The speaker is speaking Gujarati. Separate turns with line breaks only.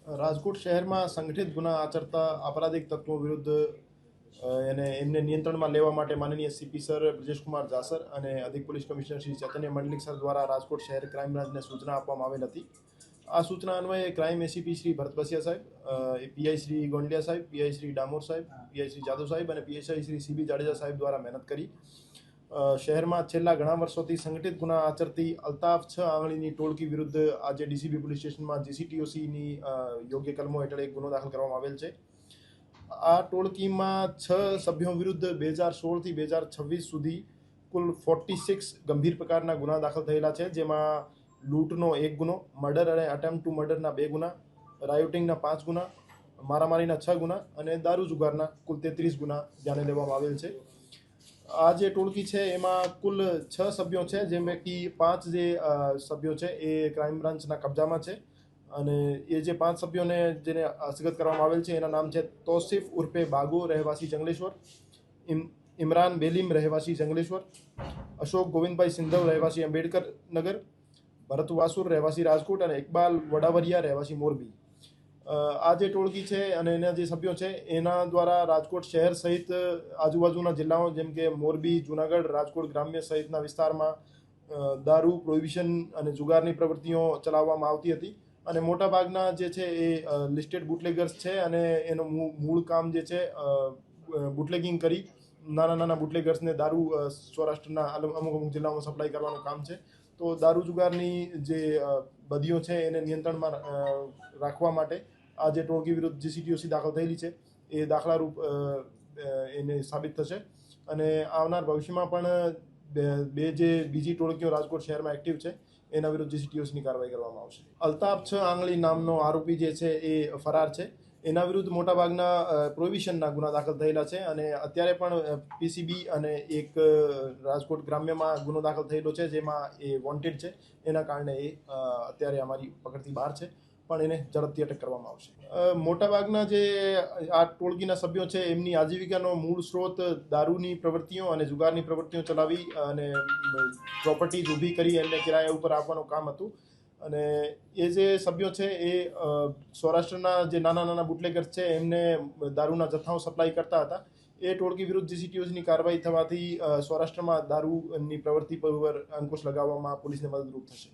રાજકોટ શહેરમાં સંગઠિત ગુના આચરતા આપરાધિક તત્વો વિરુદ્ધ એમને નિયંત્રણમાં લેવા માટે માનનીય સીપી સર બ્રજેશકુમાર જાસર અને અધિક પોલીસ કમિશનર શ્રી ચૈતન્ય મંડલિક સર દ્વારા રાજકોટ શહેર ક્રાઇમ બ્રાન્ચને સૂચના આપવામાં આવેલ હતી। આ સૂચના અન્વયે ક્રાઇમ એસીપી શ્રી ભરત બસિયા સાહેબ, પીઆઈ શ્રી ગોંડલિયા સાહેબ, પીઆઈ શ્રી ડામોર સાહેબ, પીઆઈ શ્રી જાદવ સાહેબ અને પીએસઆઈ શ્રી સીબી જાડેજા સાહેબ દ્વારા મહેનત કરી શહેરમાં છેલ્લા ઘણા વર્ષોથી સંગઠિત ગુના આચરતી અલ્તાફ 6 આંગળીની ટોળકી વિરુદ્ધ આજે ડીસીબી પોલીસ સ્ટેશનમાં જીસીટીઓસીની યોગ્ય કલમો હેઠળ એક ગુનો દાખલ કરવામાં આવેલ છે। આ ટોળકીમાં 6 સભ્યો વિરુદ્ધ 2016 થી 2026 સુધી કુલ 46 ગંભીર પ્રકારના ગુના દાખલ થયેલા છે, જેમાં લૂંટનો 1 ગુનો, મર્ડર અને અટેમ્પ્ટ ટુ મર્ડરના 2 ગુના, રાયોટિંગના 5 ગુના, મારામારીના 6 ગુના અને દારૂ જુગારના કુલ 33 ગુના ધ્યાને લેવામાં આવેલ છે। આ જે ટોળકી છે એમાં કુલ 6 સભ્યો છે, જેમ પૈકી 5 જે સભ્યો છે એ ક્રાઇમ બ્રાન્ચના કબજામાં છે અને એ જે 5 સભ્યોને જેને હસ્તગત કરવામાં આવેલ છે એના નામ છે તોસિફ ઉર્ફે બાગો રહેવાસી જંગલેશ્વર, ઇમરાન બેલીમ રહેવાસી જંગલેશ્વર, અશોક ગોવિંદભાઈ સિંધવ રહેવાસી અંબેડકર નગર, ભરત વાસુર રહેવાસી રાજકોટ અને ઇકબાલ વડાવરિયા રહેવાસી મોરબી। આ જે ટોળકી છે અને એના જે સભ્યો છે એના દ્વારા રાજકોટ શહેર સહિત આજુબાજુના જિલ્લાઓ જેમ કે મોરબી, જુનાગઢ, રાજકોટ ગ્રામ્ય સહિતના વિસ્તારમાં દારૂ, પ્રોહિબિશન અને જુગારની પ્રવૃત્તિઓ ચલાવવામાં આવતી હતી અને મોટાભાગના જે છે એ લિસ્ટેડ બુટલેગર્સ છે અને એનું મૂળ કામ જે છે બુટલેગિંગ કરી નાના નાના બુટલેગર્સને દારૂ સૌરાષ્ટ્રના અમુક જિલ્લાઓમાં સપ્લાય કરવાનું કામ છે। તો દારૂ જુગારની જે બદીઓ છે એને નિયંત્રણમાં રાખવા માટે આ જે ટોળકી વિરુદ્ધ જીસીટીઓસી દાખલ થયેલી છે એ દાખલારૂપ એને સાબિત થશે અને આવનાર ભવિષ્યમાં પણ બે જે બીજી ટોળકીઓ રાજકોટ શહેરમાં એક્ટિવ છે એના વિરુદ્ધ જીસીટીઓસીની કાર્યવાહી કરવામાં આવશે। અલ્તાફ 6 આંગળી નામનો આરોપી જે છે એ ફરાર છે। એના વિરુદ્ધ મોટાભાગના પ્રોહિબિશનના ગુના દાખલ થયેલા છે અને અત્યારે પણ પીસીબી અને એક રાજકોટ ગ્રામ્યમાં ગુનો દાખલ થયેલો છે જેમાં એ વોન્ટેડ છે, એના કારણે એ અત્યારે અમારી પકડથી બહાર છે, પણ એને ઝડપથી અટક કરવામાં આવશે। મોટાભાગના જે આ ટોળકીના સભ્યો છે એમની આજીવિકાનો મૂળ સ્ત્રોત દારૂની પ્રવૃત્તિઓ અને જુગારની પ્રવૃત્તિઓ ચલાવી અને પ્રોપર્ટીઝ ઊભી કરી એમને કિરાયા ઉપર આપવાનું કામ હતું અને એ જે સભ્યો છે એ સૌરાષ્ટ્રના જે નાના નાના બુટલેગર્સ છે એમને દારૂના જથ્થાઓ સપ્લાય કરતા હતા। એ ટોળકી વિરુદ્ધ જીસીટીઓસીની કાર્યવાહી થવાથી સૌરાષ્ટ્રમાં દારૂની પ્રવૃત્તિ પર અંકુશ લગાવવામાં પોલીસને મદદરૂપ થશે।